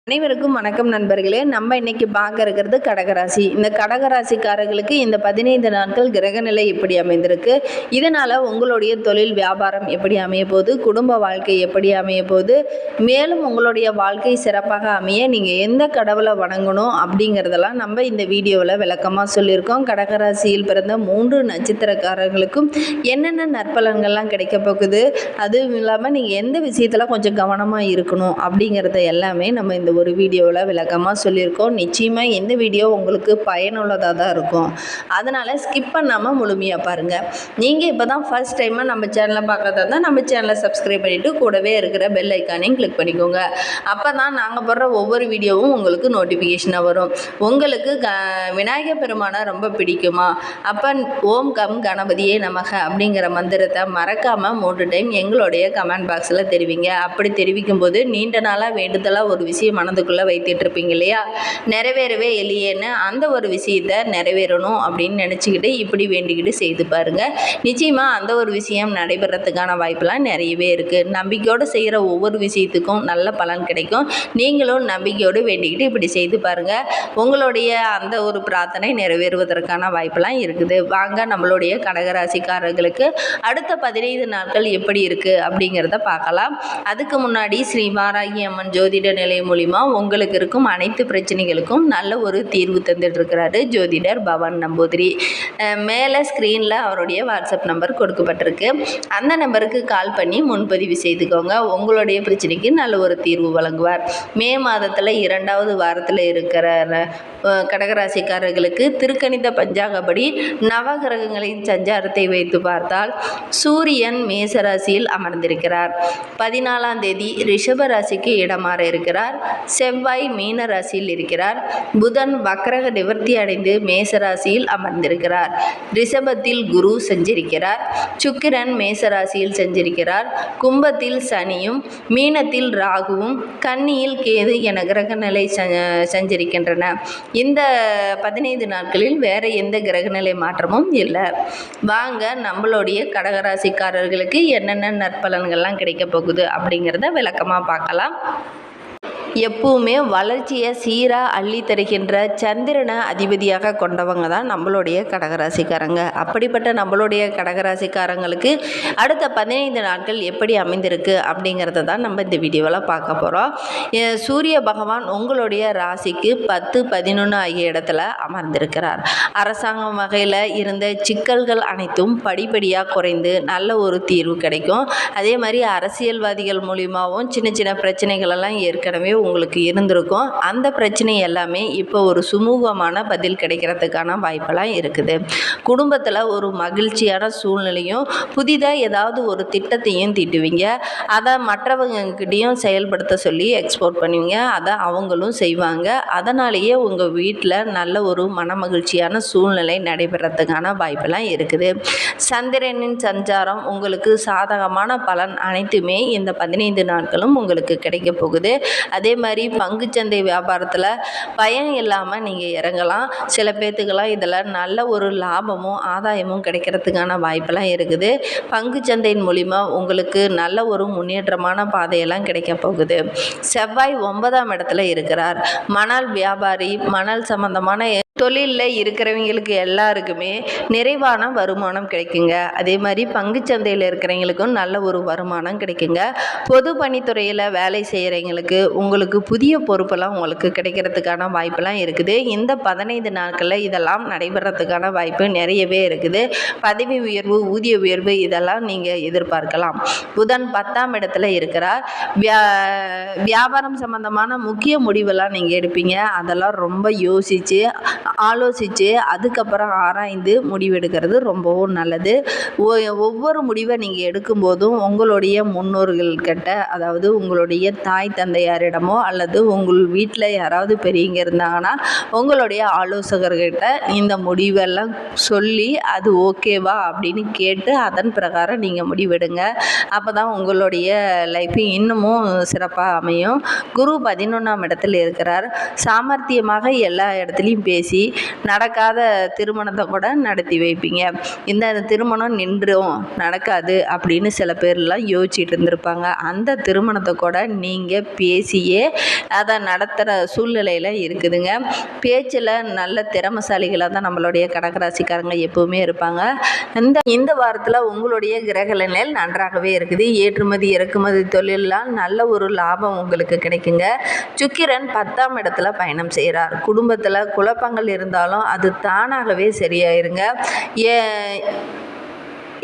அனைவருக்கும் வணக்கம் நண்பர்களே. நம்ம இன்னைக்கு பார்க்க இருக்கிறது கடகராசி. இந்த கடகராசிக்காரர்களுக்கு இந்த 15 நாட்கள் கிரகநிலை எப்படி அமைந்திருக்கு, இதனால் உங்களுடைய தொழில் வியாபாரம் எப்படி அமைய போகுது, குடும்ப வாழ்க்கை எப்படி அமைய போகுது, மேலும் உங்களுடைய வாழ்க்கை சிறப்பாக அமைய நீங்கள் எந்த கடவுளை வணங்கணும் அப்படிங்கிறதெல்லாம் நம்ம இந்த வீடியோவில் விளக்கமாக சொல்லியிருக்கோம். கடகராசியில் பிறந்த 3 நட்சத்திரக்காரர்களுக்கும் என்னென்ன நற்பலன்கள்லாம் கிடைக்க போகுது, அதுவும் இல்லாமல் நீங்கள் எந்த விஷயத்தில் கொஞ்சம் கவனமாக இருக்கணும் அப்படிங்கிறத எல்லாமே நம்ம இந்த ஒரு வீடியோவில் விளக்கமாக சொல்லியிருக்கோம். நிச்சயமாக இந்த வீடியோ உங்களுக்கு பயனுள்ளதாக தான் இருக்கும். அதனால் ஸ்கிப் பண்ணாமல் முழுமையாக பாருங்கள். நீங்கள் இப்போ தான் ஃபர்ஸ்ட் டைமாக நம்ம சேனலை பார்க்கறதா இருந்தால் நம்ம சேனலை சப்ஸ்கிரைப் பண்ணிவிட்டு கூடவே இருக்கிற பெல் ஐக்கானையும் கிளிக் பண்ணிக்கோங்க. அப்போ தான் நாங்கள் போடுற ஒவ்வொரு வீடியோவும் உங்களுக்கு நோட்டிஃபிகேஷனாக வரும். உங்களுக்கு விநாயகர் பெருமானை ரொம்ப பிடிக்குமா? அப்போ ஓம் கம் கணபதியே நமக அப்படிங்கிற மந்திரத்தை மறக்காமல் 3 டைம் எங்களுடைய கமெண்ட் பாக்ஸில் தெரிவிங்க. அப்படி தெரிவிக்கும் போது நீண்ட நாளாக வேண்டுதலாக ஒரு விஷயம் மனதுக்குள்ளே வைத்துட்டு இருப்பீங்க இல்லையா, நிறைவேறவே இல்லையேன்னு அந்த ஒரு விஷயத்தை நிறைவேறணும் அப்படின்னு நினச்சிக்கிட்டு இப்படி வேண்டிக்கிட்டு செய்து பாருங்கள். நிச்சயமாக அந்த ஒரு விஷயம் நடைபெறத்துக்கான வாய்ப்பெல்லாம் நிறையவே இருக்குது. நம்பிக்கையோடு செய்கிற ஒவ்வொரு விஷயத்துக்கும் நல்ல பலன் கிடைக்கும். நீங்களும் நம்பிக்கையோடு வேண்டிக்கிட்டு இப்படி செய்து பாருங்கள். உங்களுடைய அந்த ஒரு பிரார்த்தனை நிறைவேறுவதற்கான வாய்ப்பெல்லாம் இருக்குது. வாங்க நம்மளுடைய கடகராசிக்காரர்களுக்கு அடுத்த 15 நாட்கள் எப்படி இருக்குது அப்படிங்கிறத பார்க்கலாம். அதுக்கு முன்னாடி ஸ்ரீ வாராகி அம்மன் ஜோதிட நிலையம் மூலிமா உங்களுக்கு இருக்கும் அனைத்து பிரச்சனைகளுக்கும் நல்ல ஒரு தீர்வு தந்துட்டு இருக்கிறாரு ஜோதிடர் பவன் நம்பூதிரி. மேலே ஸ்க்ரீனில் அவருடைய வாட்ஸ்அப் நம்பர் கொடுக்கப்பட்டிருக்கு. அந்த நம்பருக்கு கால் பண்ணி முன்பதிவு செய்துக்கோங்க. உங்களுடைய பிரச்சனைக்கு நல்ல ஒரு தீர்வு வழங்குவார். மே மாதத்தில் 2வது வாரத்தில் இருக்கிற கடகராசிக்காரர்களுக்கு திருக்கணித பஞ்சாங்கப்படி நவகிரகங்களின் சஞ்சாரத்தை வைத்து பார்த்தால் சூரியன் மேசராசியில் அமர்ந்திருக்கிறார். 14ஆம் தேதி ரிஷப ராசிக்கு இடமாற இருக்கிறார். செவ்வாய் மீன ராசியில் இருக்கிறார். புதன் வக்ரக நிவர்த்தி அடைந்து மேசராசியில் அமர்ந்திருக்கிறார். ரிஷபத்தில் குரு சஞ்சரிக்கிறார். சுக்கிரன் மேசராசியில் சஞ்சரிக்கிறார். கும்பத்தில் சனியும் மீனத்தில் ராகுவும் கன்னியில் கேது என கிரகநிலை சஞ்சரிக்கின்றன. இந்த 15 நாட்களில் வேற எந்த கிரகநிலை மாற்றமும் இல்லை. வாங்க நம்மளுடைய கடகராசிக்காரர்களுக்கு என்னென்ன நற்பலன்கள்லாம் கிடைக்க போகுது அப்படிங்கிறத விளக்கமாக பார்க்கலாம். எப்பவுமே வளர்ச்சியை சீராக அள்ளி தருகின்ற சந்திரனை அதிபதியாக கொண்டவங்க தான் நம்மளுடைய கடகராசிக்காரங்க. அப்படிப்பட்ட நம்மளுடைய கடகராசிக்காரங்களுக்கு அடுத்த 15 நாட்கள் எப்படி அமைந்திருக்கு அப்படிங்கிறத தான் நம்ம இந்த வீடியோவில் பார்க்க போகிறோம். சூரிய பகவான் உங்களுடைய ராசிக்கு 10, 11 ஆகிய இடத்துல அமர்ந்திருக்கிறார். அரசாங்கம் வகையில் இருந்த சிக்கல்கள் அனைத்தும் படிப்படியாக குறைந்து நல்ல ஒரு தீர்வு கிடைக்கும். அதே மாதிரி அரசியல்வாதிகள் மூலியமாகவும் சின்ன சின்ன பிரச்சனைகள் எல்லாம் ஏற்கனவே உங்களுக்கு இருந்திருக்கும். அந்த பிரச்சனை எல்லாமே இப்போ ஒரு சுமூகமான பதில் கிடைக்கிறதுக்கான வாய்ப்பெல்லாம் இருக்குது. குடும்பத்தில் ஒரு மகிழ்ச்சியான சூழ்நிலையும் புதிதாக ஏதாவது ஒரு திட்டத்தையும் தீட்டுவீங்க. அதை மற்றவங்ககிட்டையும் செயல்படுத்த சொல்லி எக்ஸ்போர்ட் பண்ணுவீங்க. அதை அவங்களும் செய்வாங்க. அதனாலேயே உங்கள் வீட்டில் நல்ல ஒரு மனமகிழ்ச்சியான சூழ்நிலை நடைபெறத்துக்கான வாய்ப்பெல்லாம் இருக்குது. சந்திரனின் சஞ்சாரம் உங்களுக்கு சாதகமான பலன் அனைத்துமே இந்த 15 நாட்களும் உங்களுக்கு கிடைக்க போகுது. அதே மாதிரி பங்குச்சந்தை வியாபாரத்தில் பயம் இல்லாமல் நீங்கள் இறங்கலாம். சில பேர்த்துக்கெல்லாம் இதில் நல்ல ஒரு லாபமும் ஆதாயமும் கிடைக்கிறதுக்கான வாய்ப்பெல்லாம் இருக்குது. பங்குச்சந்தையின் மூலிமா உங்களுக்கு நல்ல ஒரு முன்னேற்றமான பாதையெல்லாம் கிடைக்க போகுது. செவ்வாய் 9ஆம் இடத்துல இருக்கிறார். மணல் வியாபாரி, மணல் சம்பந்தமான தொழிலில் இருக்கிறவங்களுக்கு எல்லாருக்குமே நிறைவான வருமானம் கிடைக்குங்க. அதே மாதிரி பங்குச்சந்தையில் இருக்கிறவங்களுக்கும் நல்ல ஒரு வருமானம் கிடைக்குங்க. பொது பணித்துறையில் வேலை செய்கிறவங்களுக்கு உங்களுக்கு புதிய பொறுப்பெல்லாம் உங்களுக்கு கிடைக்கிறதுக்கான வாய்ப்பெல்லாம் இருக்குது. இந்த 15 நாட்களில் இதெல்லாம் நடைபெறத்துக்கான வாய்ப்பு நிறையவே இருக்குது. பதவி உயர்வு, ஊதிய உயர்வு இதெல்லாம் நீங்கள் எதிர்பார்க்கலாம். புதன் 10ஆம் இடத்துல இருக்கிறார். வியாபாரம் சம்பந்தமான முக்கிய முடிவெல்லாம் நீங்கள் எடுப்பீங்க. அதெல்லாம் ரொம்ப யோசித்து ஆலோசித்து அதுக்கப்புறம் ஆராய்ந்து முடிவெடுக்கிறது ரொம்பவும் நல்லது. ஒவ்வொரு முடிவை நீங்கள் எடுக்கும்போதும் உங்களுடைய முன்னோர்கள்கிட்ட, அதாவது உங்களுடைய தாய் தந்தையாரிடமோ அல்லது உங்கள் வீட்டில் யாராவது பெரியவங்க இருந்தாங்கன்னா உங்களுடைய ஆலோசகர்கிட்ட இந்த முடிவெல்லாம் சொல்லி அது ஓகேவா அப்படின்னு கேட்டு அதன் பிரகாரம் நீங்கள் முடிவெடுங்க. அப்போ தான் உங்களுடைய லைஃப் இன்னமும் சிறப்பாக அமையும். குரு 11ஆம் இடத்துல இருக்கிறார். சாமர்த்தியமாக எல்லா இடத்துலையும் பேசி நடக்காத திருமணத்தை கூட நடத்தி வைப்பீங்க. இந்த திருமணம் நின்றும் நடக்காது அப்படின்னு சில பேர்லாம் யோசிச்சுட்டு இருந்திருப்பாங்க. அந்த திருமணத்தை கூட நீங்கள் பேசியே முன்னாடியே அதை நடத்துகிற சூழ்நிலையில் இருக்குதுங்க. பேச்சில் நல்ல திறமசாலிகளாக தான் நம்மளுடைய கடகராசிக்காரங்க எப்போவுமே இருப்பாங்க. இந்த வாரத்தில் உங்களுடைய கிரகநிலை நன்றாகவே இருக்குது. ஏற்றுமதி இறக்குமதி தொழிலெலாம் நல்ல ஒரு லாபம் உங்களுக்கு கிடைக்குங்க. சுக்கிரன் 10ஆம் இடத்துல பயணம் செய்கிறார். குடும்பத்தில் குழப்பங்கள் இருந்தாலும் அது தானாகவே சரியாயிருங்க.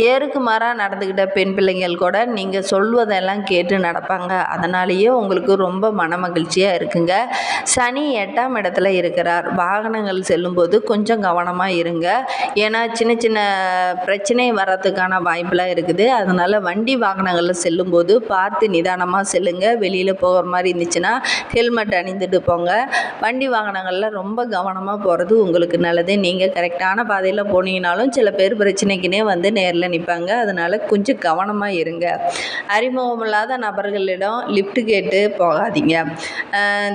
ஏருக்கு மாறாக நடந்துக்கிட்ட பெண் பிள்ளைங்கள் கூட நீங்கள் சொல்வதெல்லாம் கேட்டு நடப்பாங்க. அதனாலேயே உங்களுக்கு ரொம்ப மன மகிழ்ச்சியாக இருக்குங்க. சனி 8ஆம் இடத்துல இருக்கிறார். வாகனங்கள் செல்லும்போது கொஞ்சம் கவனமாக இருங்க. ஏன்னா சின்ன சின்ன பிரச்சனை வர்றதுக்கான வாய்ப்பெலாம் இருக்குது. அதனால் வண்டி வாகனங்களில் செல்லும்போது பார்த்து நிதானமாக செல்லுங்க. வெளியில் போகிற மாதிரி இருந்துச்சுன்னா ஹெல்மெட் அணிந்துட்டு போங்க. வண்டி வாகனங்களில் ரொம்ப கவனமாக போகிறது உங்களுக்கு நல்லது. நீங்கள் கரெக்டான பாதையில் போனீங்கனாலும் சில பேர் பிரச்சனைக்குன்னே வந்து நேரில் நிற்பாங்க. அதனால் கொஞ்சம் கவனமாக இருங்க. அறிமுகமில்லாத நபர்களிடம் லிஃப்ட் கேட்டு போகாதீங்க.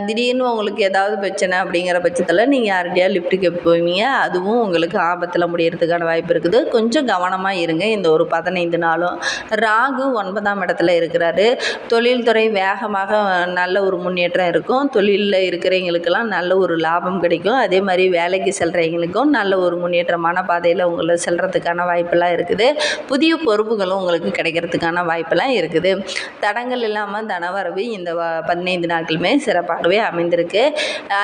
திடீர்னு உங்களுக்கு ஏதாவது பிரச்சனை அப்படிங்கிற பட்சத்தில் நீங்கள் யார்கிட்டயா லிஃப்ட் கேட்டு போவீங்க. அதுவும் உங்களுக்கு ஆபத்தில் முடியறதுக்கான வாய்ப்பு இருக்குது. கொஞ்சம் கவனமாக இருங்க இந்த ஒரு 15 நாளும். ராகு 9ஆம் இடத்துல இருக்கிறாரு. தொழில்துறை வேகமாக நல்ல ஒரு முன்னேற்றம் இருக்கும். தொழிலில் இருக்கிறவங்களுக்கெல்லாம் நல்ல ஒரு லாபம் கிடைக்கும். அதே மாதிரி வேலைக்கு செல்கிறவங்களுக்கும் நல்ல ஒரு முன்னேற்றமான பாதையில் உங்களை செல்கிறதுக்கான வாய்ப்பெல்லாம் இருக்குது. புதிய பொறுப்புகளும் உங்களுக்கு கிடைக்கிறதுக்கான வாய்ப்பெல்லாம் இருக்குது. தடங்கள் இல்லாமல் தனவரவு இந்த 15 நாட்களுமே சிறப்பாகவே அமைந்திருக்கு.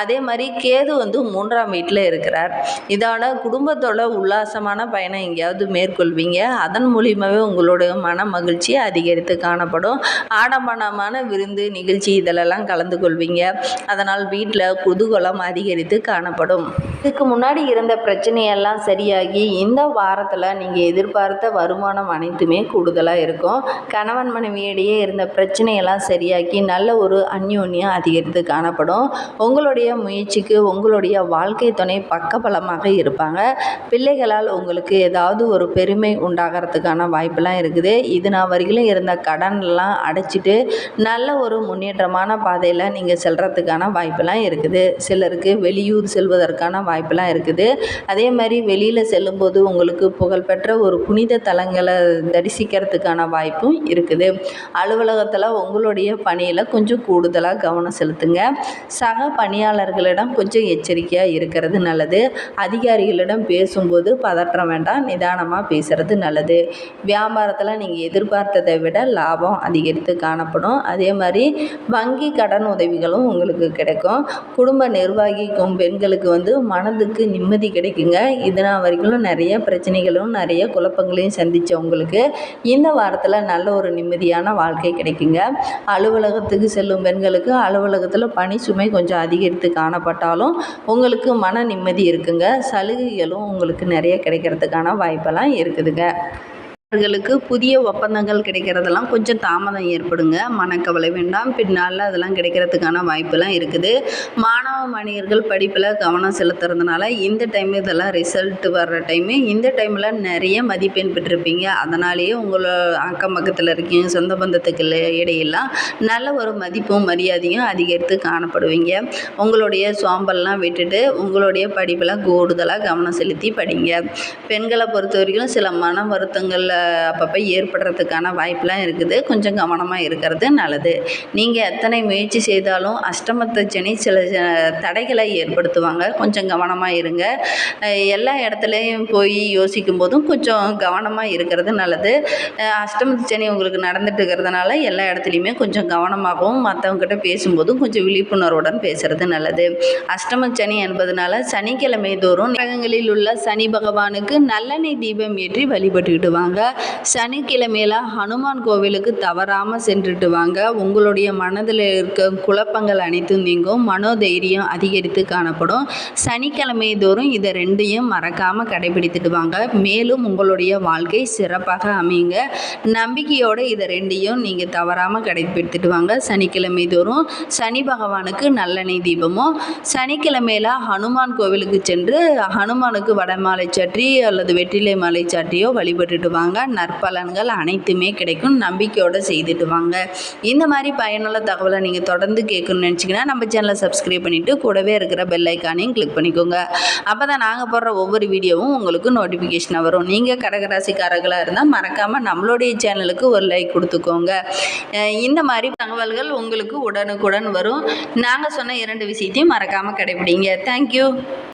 அதே மாதிரி கேது வந்து 3ஆம் வீட்டில் இருக்கிறார். இதோட குடும்பத்தோட உல்லாசமான பயணம் எங்கேயாவது மேற்கொள்வீங்க. அதன் மூலியமாகவே உங்களோட மன மகிழ்ச்சி அதிகரித்து காணப்படும். ஆடம்பரமான விருந்து நிகழ்ச்சி இதிலெல்லாம் கலந்து கொள்வீங்க. அதனால் வீட்டில் குதூகலம் அதிகரித்து காணப்படும். இதுக்கு முன்னாடி இருந்த பிரச்சனையெல்லாம் சரியாகி இந்த வாரத்தில் நீங்கள் எதிர்பார்த்த வருமானம் அனைத்துமே கூடுதலாக இருக்கும். கணவன் மனைவியிடையே இருந்த பிரச்சனையெல்லாம் சரியாக்கி நல்ல ஒரு அந்யோன்யம் அதிகரித்து காணப்படும். உங்களுடைய முயற்சிக்கு உங்களுடைய வாழ்க்கை துணை பக்கபலமாக இருப்பாங்க. பிள்ளைகளால் உங்களுக்கு ஏதாவது ஒரு பெருமை உண்டாகிறதுக்கான வாய்ப்பெல்லாம் இருக்குது. இது நான் வரையிலும் இருந்த கடன்லாம் அடைச்சிட்டு நல்ல ஒரு முன்னேற்றமான பாதையில் நீங்கள் செல்கிறதுக்கான வாய்ப்பெல்லாம் இருக்குது. சிலருக்கு வெளியூர் செல்வதற்கான வாய்ப்பெல்லாம் இருக்குது. அதே மாதிரி வெளியில் செல்லும்போது உங்களுக்கு புகழ்பெற்ற ஒரு புனித தலங்களை தரிசிக்கிறதுக்கான வாய்ப்பும் இருக்குது. அலுவலகத்தில் உங்களுடைய பணியில் கொஞ்சம் கூடுதலாக கவனம் செலுத்துங்க. சக பணியாளர்களிடம் கொஞ்சம் எச்சரிக்கையாக இருக்கிறது நல்லது. அதிகாரிகளிடம் பேசும்போது பதற்றம் வேண்டாம், நிதானமாக பேசுகிறது நல்லது. வியாபாரத்தில் நீங்கள் எதிர்பார்த்ததை விட லாபம் அதிகரித்து காணப்படும். அதே மாதிரி வங்கி கடன் உதவிகளும் உங்களுக்கு கிடைக்கும். குடும்ப நிர்வாகிக்கும் பெண்களுக்கு வந்து மனதுக்கு நிம்மதி கிடைக்குங்க. இதனால் வரைக்கும் நிறைய பிரச்சனைகளும் நிறைய குழப்பங்களையும் சந்தித்தவங்களுக்கு இந்த வாரத்தில் நல்ல ஒரு நிம்மதியான வாழ்க்கை கிடைக்குங்க. அலுவலகத்துக்கு செல்லும் பெண்களுக்கு அலுவலகத்தில் பணி சுமை கொஞ்சம் அதிகரித்து காணப்பட்டாலும் உங்களுக்கு மன நிம்மதி இருக்குங்க. சலுகைகளும் உங்களுக்கு நிறைய கிடைக்கிறதுக்கான வாய்ப்பெல்லாம் இருக்குதுங்க. அவர்களுக்கு புதிய ஒப்பந்தங்கள் கிடைக்கிறதெல்லாம் கொஞ்சம் தாமதம் ஏற்படுங்க. மனக்கவலை வேண்டாம், பின்னால் அதெல்லாம் கிடைக்கிறதுக்கான வாய்ப்பெல்லாம் இருக்குது. மாணவ மாணவியர்கள் படிப்பில் கவனம் செலுத்துறதுனால இந்த டைம் இதெல்லாம் ரிசல்ட் வர்ற டைமு. இந்த டைமில் நிறைய மதிப்பெண் பெற்றிருப்பீங்க. அதனாலேயே உங்களை அக்கம் பக்கத்தில் இருக்கீங்க சொந்த பந்தத்துக்கு இடையெல்லாம் நல்ல ஒரு மதிப்பும் மரியாதையும் அதிகரித்து காணப்படுவீங்க. உங்களுடைய சோம்பல்லாம் விட்டுட்டு உங்களுடைய படிப்பில் கூடுதலாக கவனம் செலுத்தி படிங்க. பெண்களை பொறுத்த வரைக்கும் சில மன வருத்தங்கள் அப்பப்போ ஏற்படுறதுக்கான வாய்ப்பெலாம் இருக்குது. கொஞ்சம் கவனமாக இருக்கிறது நல்லது. நீங்கள் எத்தனை முயற்சி செய்தாலும் அஷ்டமத்து சனி சில தடைகளை ஏற்படுத்துவாங்க. கொஞ்சம் கவனமாக இருங்க. எல்லா இடத்துலையும் போய் யோசிக்கும் போதும் கொஞ்சம் கவனமாக இருக்கிறது நல்லது. அஷ்டமத்து சனி உங்களுக்கு நடந்துட்டு இருக்கிறதுனால எல்லா இடத்துலையுமே கொஞ்சம் கவனமாகவும் மற்றவங்ககிட்ட பேசும்போதும் கொஞ்சம் விழிப்புணர்வுடன் பேசுகிறது நல்லது. அஷ்டம சனி என்பதனால சனிக்கிழமை தோறும் கிரகங்களில் உள்ள சனி பகவானுக்கு நல்லெண்ணெய் தீபம் ஏற்றி வழிபட்டுக்கிட்டு வாங்க. சனிக்கிழமையில ஹனுமான் கோவிலுக்கு தவறாமல் சென்றுட்டு வாங்க. உங்களுடைய மனதில் இருக்க குழப்பங்கள் அனைத்தும் நீங்கும். மனோதைரியம் அதிகரித்து காணப்படும். சனிக்கிழமை தோறும் இதை ரெண்டையும் மறக்காமல் கடைபிடித்துட்டு வாங்க. மேலும் உங்களுடைய வாழ்க்கை சிறப்பாக அமையுங்க. நம்பிக்கையோடு இதை ரெண்டையும் நீங்கள் தவறாமல் கடைபிடித்துட்டு வாங்க. சனிக்கிழமை தோறும் சனி பகவானுக்கு நல்லெண்ணெய் தீபமும், சனிக்கிழமையில ஹனுமான் கோவிலுக்கு சென்று ஹனுமானுக்கு வடமாலை சாற்றி அல்லது வெற்றிலை மாலை சாற்றியோ வழிபட்டுட்டு வாங்க. வாங்க. நற்பலன்கள் அனைத்துமே கிடைக்கும். நம்பிக்கையோடு செய்துட்டு வாங்க. இந்த மாதிரி பயனுள்ள தகவலை நீங்கள் தொடர்ந்து கேட்கணும்னு நினச்சிங்கன்னா நம்ம சேனலை சப்ஸ்கிரைப் பண்ணிவிட்டு கூடவே இருக்கிற பெல் ஐக்கானையும் கிளிக் பண்ணிக்கோங்க. அப்போ தான் நாங்கள் போடுற ஒவ்வொரு வீடியோவும் உங்களுக்கு நோட்டிஃபிகேஷனாக வரும். நீங்கள் கடகராசிக்காரர்களாக இருந்தால் மறக்காமல் நம்மளுடைய சேனலுக்கு ஒரு லைக் கொடுத்துக்கோங்க. இந்த மாதிரி தகவல்கள் உங்களுக்கு உடனுக்குடன் வரும். நாங்கள் சொன்ன 2 விஷயத்தையும் மறக்காமல் கடைபிடிங்க. தேங்க்யூ.